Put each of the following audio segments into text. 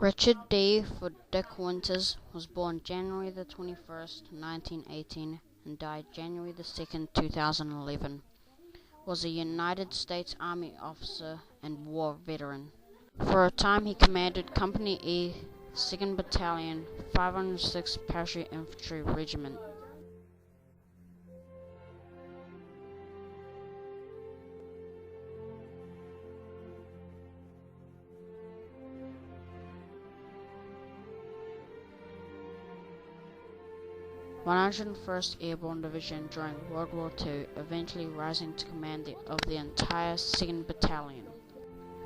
Richard D. for Dick Winters was born January the 21st, 1918 and died January the 2nd, 2011. Was a United States Army officer and war veteran. For a time he commanded Company E, 2nd Battalion, 506th Parachute Infantry Regiment. (101st Airborne Division) during World War II, eventually rising to command of the entire 2nd Battalion.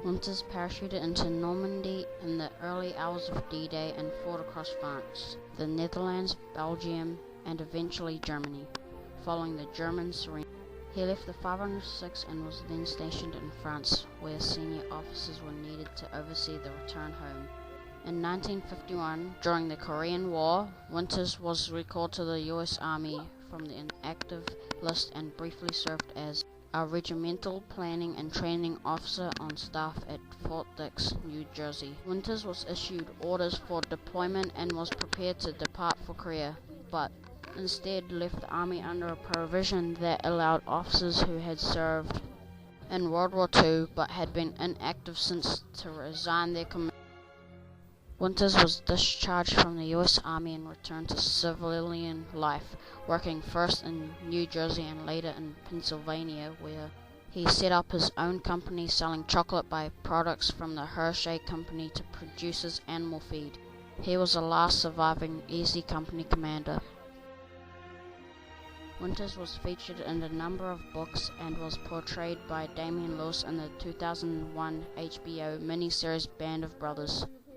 Winters parachuted into Normandy in the early hours of D-Day and fought across France, the Netherlands, Belgium, and eventually Germany. Following the German surrender, he left the 506th and was then stationed in France, where senior officers were needed to oversee the return home. In 1951, during the Korean War, Winters was recalled to the U.S. Army from the inactive list and briefly served as a regimental planning and training officer on staff at Fort Dix, New Jersey. Winters was issued orders for deployment and was prepared to depart for Korea, but instead left the Army under a provision that allowed officers who had served in World War II but had been inactive since to resign their command. Winters was discharged from the U.S. Army and returned to civilian life, working first in New Jersey and later in Pennsylvania, where he set up his own company selling chocolate by-products from the Hershey Company to producers animal feed. He was the last surviving Easy Company commander. Winters was featured in a number of books and was portrayed by Damian Lewis in the 2001 HBO miniseries Band of Brothers.